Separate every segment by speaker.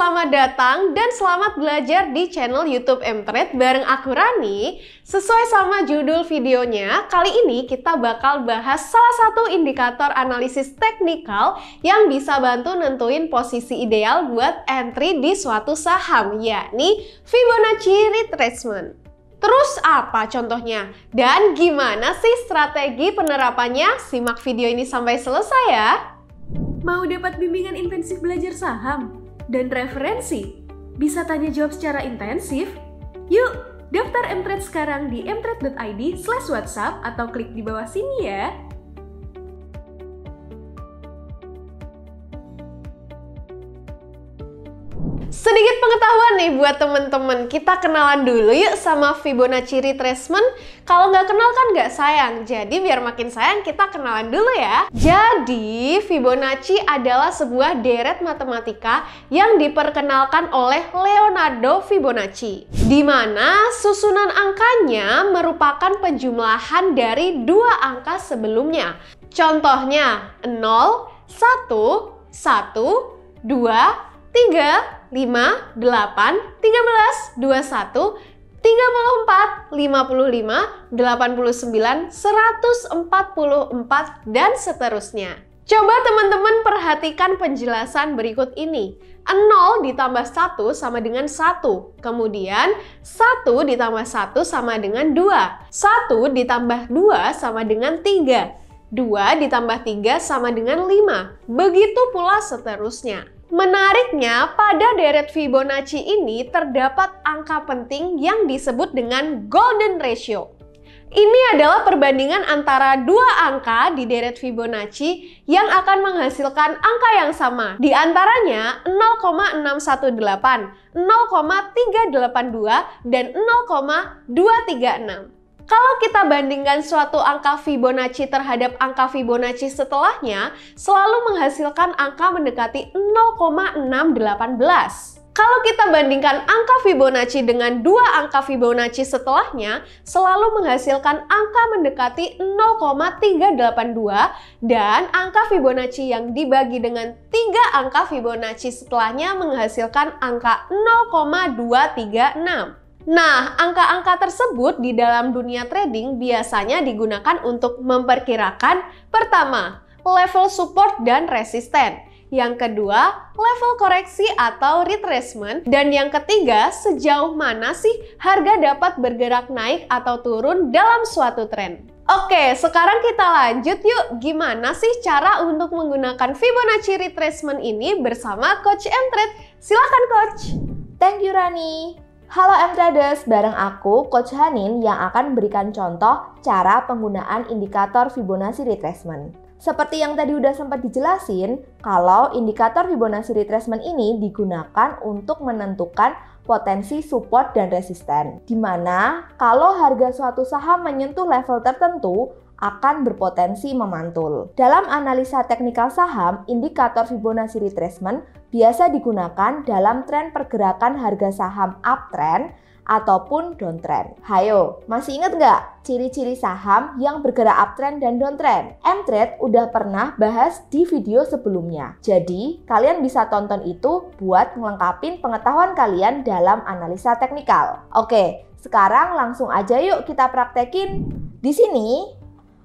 Speaker 1: selamat datang dan selamat belajar di channel YouTube Mtrade bareng aku Rani. Sesuai sama judul videonya, kali ini kita bakal bahas salah satu indikator analisis teknikal yang bisa bantu nentuin posisi ideal buat entry di suatu saham, yakni Fibonacci Retracement. Terus apa contohnya? Dan gimana sih strategi penerapannya? Simak video ini sampai selesai ya! Mau dapat bimbingan intensif belajar saham dan referensi? Bisa tanya jawab secara intensif? Yuk, daftar Mtrade sekarang di mtrade.id/whatsapp atau klik di bawah sini ya. Sedikit pengetahuan nih buat temen-temen, kita kenalan dulu yuk sama Fibonacci Retracement. Kalau nggak kenal kan nggak sayang, jadi biar makin sayang kita kenalan dulu ya. Jadi Fibonacci adalah sebuah deret matematika yang diperkenalkan oleh Leonardo Fibonacci, di mana susunan angkanya merupakan penjumlahan dari dua angka sebelumnya. Contohnya 0, 1, 1, 2, 3, 5, 8, 13, 21, 34, 55, 89, 144, dan seterusnya. Coba teman-teman perhatikan penjelasan berikut ini. 0 ditambah 1 sama dengan 1. Kemudian 1 ditambah 1 sama dengan 2. 1 ditambah 2 sama dengan 3. 2 ditambah 3 sama dengan 5. Begitu pula seterusnya. Menariknya, pada deret Fibonacci ini terdapat angka penting yang disebut dengan golden ratio. Ini adalah perbandingan antara dua angka di deret Fibonacci yang akan menghasilkan angka yang sama. Di antaranya 0,618, 0,382, dan 0,236. Kalau kita bandingkan suatu angka Fibonacci terhadap angka Fibonacci setelahnya, selalu menghasilkan angka mendekati 0,618. Kalau kita bandingkan angka Fibonacci dengan dua angka Fibonacci setelahnya, selalu menghasilkan angka mendekati 0,382, dan angka Fibonacci yang dibagi dengan tiga angka Fibonacci setelahnya menghasilkan angka 0,236. Nah, angka-angka tersebut di dalam dunia trading biasanya digunakan untuk memperkirakan pertama, level support dan resisten. Yang kedua, level koreksi atau retracement. Dan yang ketiga, sejauh mana sih harga dapat bergerak naik atau turun dalam suatu tren. Oke, sekarang kita lanjut yuk. Gimana sih cara untuk menggunakan Fibonacci Retracement ini bersama Coach Mtrade? Silakan Coach.
Speaker 2: Thank you Rani. Halo Mtraders, bareng aku Coach Hanin yang akan berikan contoh cara penggunaan indikator Fibonacci Retracement. Seperti yang tadi udah sempat dijelasin, kalau indikator Fibonacci Retracement ini digunakan untuk menentukan potensi support dan resisten, di mana kalau harga suatu saham menyentuh level tertentu akan berpotensi memantul. Dalam analisa teknikal saham, indikator Fibonacci Retracement biasa digunakan dalam tren pergerakan harga saham uptrend ataupun downtrend. Hayo, masih ingat nggak ciri-ciri saham yang bergerak uptrend dan downtrend? Mtrade udah pernah bahas di video sebelumnya. Jadi, kalian bisa tonton itu buat ngelengkapin pengetahuan kalian dalam analisa teknikal. Oke, sekarang langsung aja yuk kita praktekin. Di sini,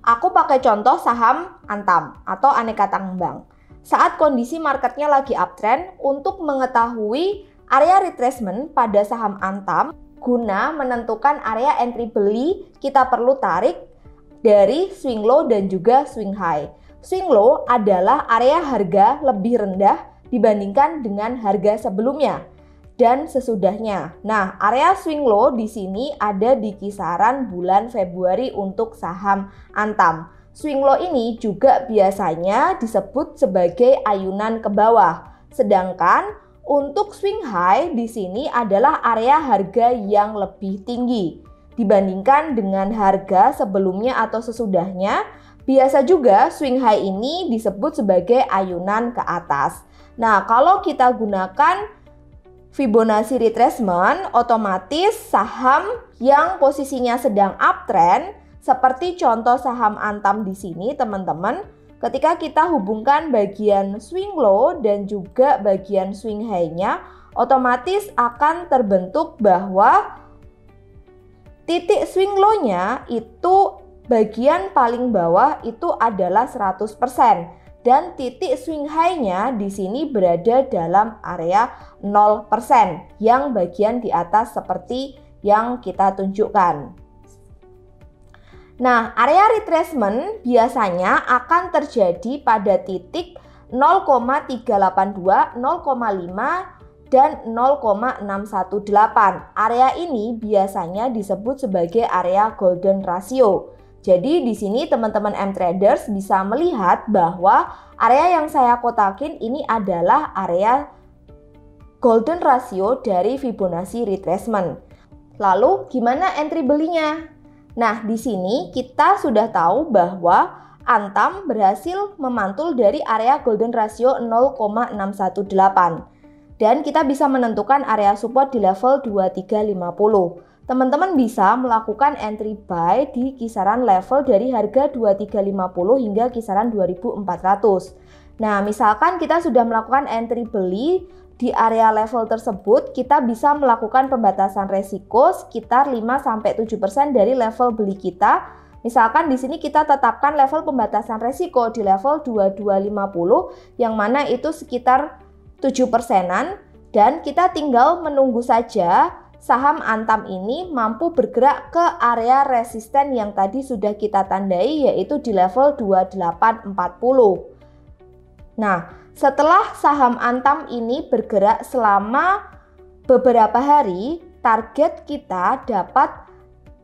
Speaker 2: aku pakai contoh saham Antam atau aneka tambang. Saat kondisi marketnya lagi uptrend, untuk mengetahui area retracement pada saham Antam, guna menentukan area entry beli, kita perlu tarik dari swing low dan juga swing high. Swing low adalah area harga lebih rendah dibandingkan dengan harga sebelumnya dan sesudahnya. Nah, area swing low di sini ada di kisaran bulan Februari untuk saham Antam. Swing low ini juga biasanya disebut sebagai ayunan ke bawah. Sedangkan untuk swing high di sini adalah area harga yang lebih tinggi dibandingkan dengan harga sebelumnya atau sesudahnya. Biasa juga swing high ini disebut sebagai ayunan ke atas. Nah, kalau kita gunakan Fibonacci Retracement, otomatis saham yang posisinya sedang uptrend, seperti contoh saham Antam di sini teman-teman, ketika kita hubungkan bagian swing low dan juga bagian swing high-nya, otomatis akan terbentuk bahwa titik swing low-nya itu bagian paling bawah itu adalah 100%. Dan titik swing high-nya di sini berada dalam area 0% yang bagian di atas seperti yang kita tunjukkan. Nah, area retracement biasanya akan terjadi pada titik 0,382, 0,5 dan 0,618. Area ini biasanya disebut sebagai area golden ratio. Jadi di sini teman-teman M-Traders bisa melihat bahwa area yang saya kotakin ini adalah area golden ratio dari Fibonacci retracement. Lalu gimana entry belinya? Nah, di sini kita sudah tahu bahwa Antam berhasil memantul dari area golden ratio 0,618 dan kita bisa menentukan area support di level 2350. Teman-teman bisa melakukan entry buy di kisaran level dari harga 2350 hingga kisaran 2400. Nah, misalkan kita sudah melakukan entry beli di area level tersebut, kita bisa melakukan pembatasan resiko sekitar 5-7% dari level beli kita. Misalkan di sini kita tetapkan level pembatasan resiko di level 2250 yang mana itu sekitar 7%-an dan kita tinggal menunggu saja saham Antam ini mampu bergerak ke area resisten yang tadi sudah kita tandai yaitu di level 2840. Nah, setelah saham Antam ini bergerak selama beberapa hari, target kita dapat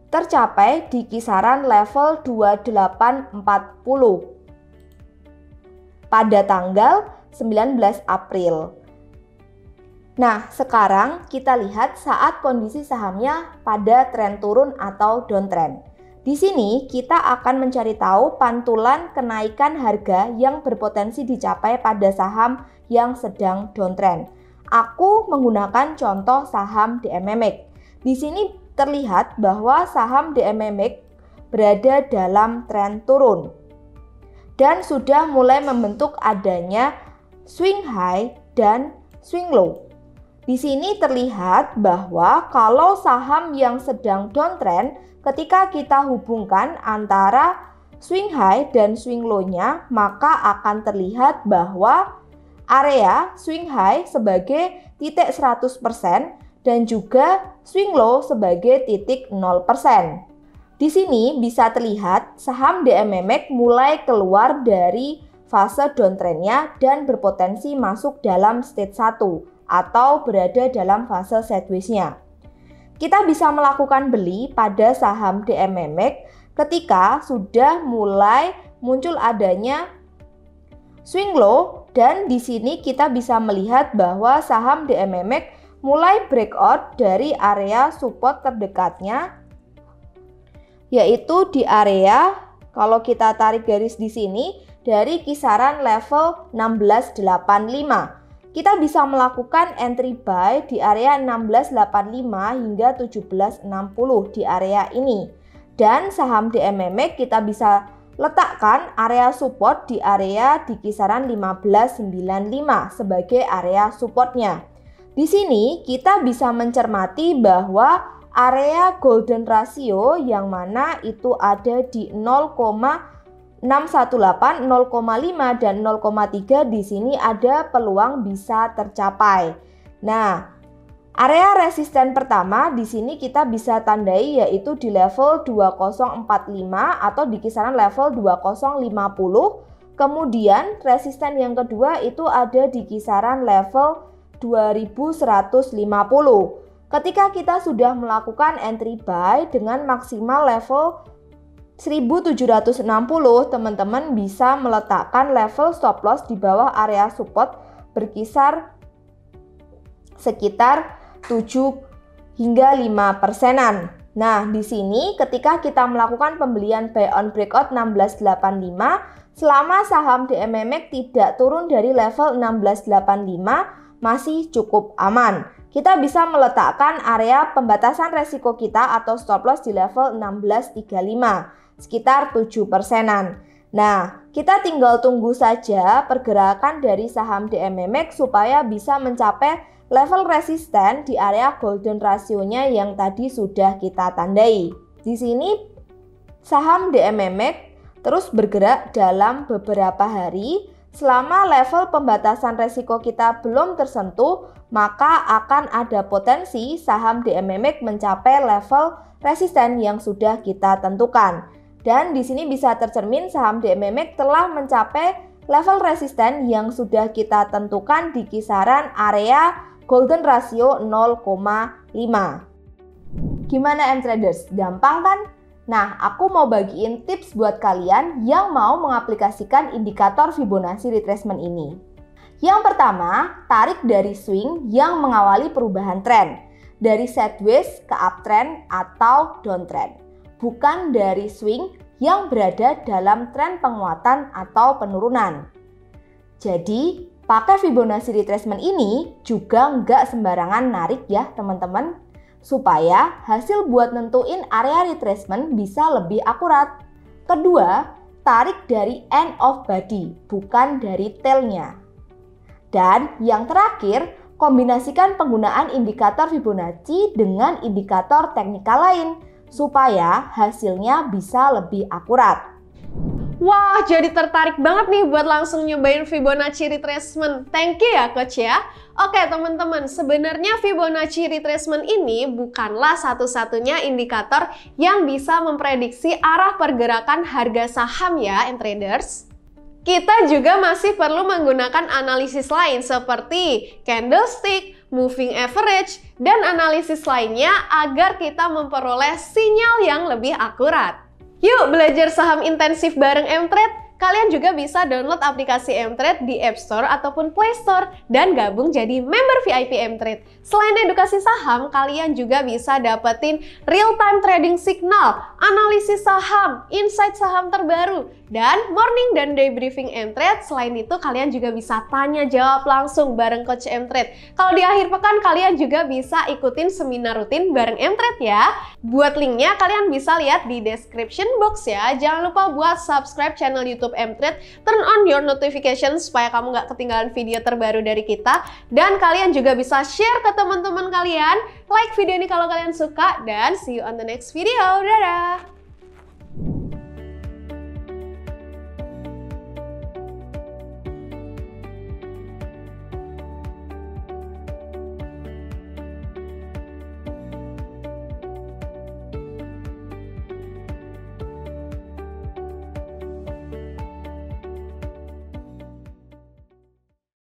Speaker 2: tercapai di kisaran level 2840 pada tanggal 19 April. Nah, sekarang kita lihat saat kondisi sahamnya pada tren turun atau downtrend. Di sini kita akan mencari tahu pantulan kenaikan harga yang berpotensi dicapai pada saham yang sedang downtrend. Aku menggunakan contoh saham DMMX. Di sini terlihat bahwa saham DMMX berada dalam tren turun dan sudah mulai membentuk adanya swing high dan swing low. Di sini terlihat bahwa kalau saham yang sedang downtrend, ketika kita hubungkan antara swing high dan swing low-nya, maka akan terlihat bahwa area swing high sebagai titik 100% dan juga swing low sebagai titik 0%. Di sini bisa terlihat saham DMMX mulai keluar dari fase downtrend-nya dan berpotensi masuk dalam stage 1. Atau berada dalam fase sideways-nya. Kita bisa melakukan beli pada saham DMMX ketika sudah mulai muncul adanya swing low dan di sini kita bisa melihat bahwa saham DMMX mulai breakout dari area support terdekatnya yaitu di area kalau kita tarik garis di sini dari kisaran level 1685. Kita bisa melakukan entry buy di area 1685 hingga 1760 di area ini. Dan saham DMMX kita bisa letakkan area support di area di kisaran 1595 sebagai area supportnya. Di sini kita bisa mencermati bahwa area golden ratio yang mana itu ada di 0,618, 0,5 dan 0,3 di sini ada peluang bisa tercapai. Nah, area resisten pertama di sini kita bisa tandai yaitu di level 2045 atau di kisaran level 2050. Kemudian resisten yang kedua itu ada di kisaran level 2150. Ketika kita sudah melakukan entry buy dengan maksimal level 1760, teman-teman bisa meletakkan level stop loss di bawah area support berkisar sekitar 7 hingga 5%-an. Nah, di sini ketika kita melakukan pembelian buy on breakout 1685, selama saham DMMX tidak turun dari level 1685, masih cukup aman. Kita bisa meletakkan area pembatasan resiko kita atau stop loss di level 1635. Sekitar 7%-an. Nah, kita tinggal tunggu saja pergerakan dari saham DMMX supaya bisa mencapai level resisten di area golden ratio-nya yang tadi sudah kita tandai. Di sini saham DMMX terus bergerak dalam beberapa hari. Selama level pembatasan resiko kita belum tersentuh, maka akan ada potensi saham DMMX mencapai level resisten yang sudah kita tentukan. Dan di sini bisa tercermin saham DMMX telah mencapai level resisten yang sudah kita tentukan di kisaran area golden ratio 0,5. Gimana M-Traders? Gampang kan? Nah, aku mau bagiin tips buat kalian yang mau mengaplikasikan indikator Fibonacci retracement ini. Yang pertama, tarik dari swing yang mengawali perubahan tren, dari sideways ke uptrend atau downtrend. Bukan dari swing yang berada dalam tren penguatan atau penurunan. Jadi, pakai Fibonacci retracement ini juga nggak sembarangan narik ya teman-teman, supaya hasil buat nentuin area retracement bisa lebih akurat. Kedua, tarik dari end of body, bukan dari tail-nya. Dan yang terakhir, kombinasikan penggunaan indikator Fibonacci dengan indikator teknikal lain, supaya hasilnya bisa lebih akurat.
Speaker 1: Wah, jadi tertarik banget nih buat langsung nyobain Fibonacci retracement. Thank you ya Coach ya. Oke teman-teman, sebenarnya Fibonacci retracement ini bukanlah satu-satunya indikator yang bisa memprediksi arah pergerakan harga saham ya, M-Traders. Kita juga masih perlu menggunakan analisis lain seperti candlestick, moving average, dan analisis lainnya agar kita memperoleh sinyal yang lebih akurat. Yuk belajar saham intensif bareng M-Trade. Kalian juga bisa download aplikasi M-Trade di App Store ataupun Play Store dan gabung jadi member VIP M-Trade. Selain edukasi saham, kalian juga bisa dapetin real-time trading signal, analisis saham, insight saham terbaru, dan morning dan day briefing M-Trade. Selain itu, kalian juga bisa tanya jawab langsung bareng Coach M-Trade. Kalau di akhir pekan, kalian juga bisa ikutin seminar rutin bareng M-Trade ya. Buat linknya, kalian bisa lihat di description box ya. Jangan lupa buat subscribe channel YouTube M-Trade, turn on your notification supaya kamu nggak ketinggalan video terbaru dari kita. Dan kalian juga bisa share ke teman-teman kalian, like video ini kalau kalian suka, dan see you on the next video. Dadah!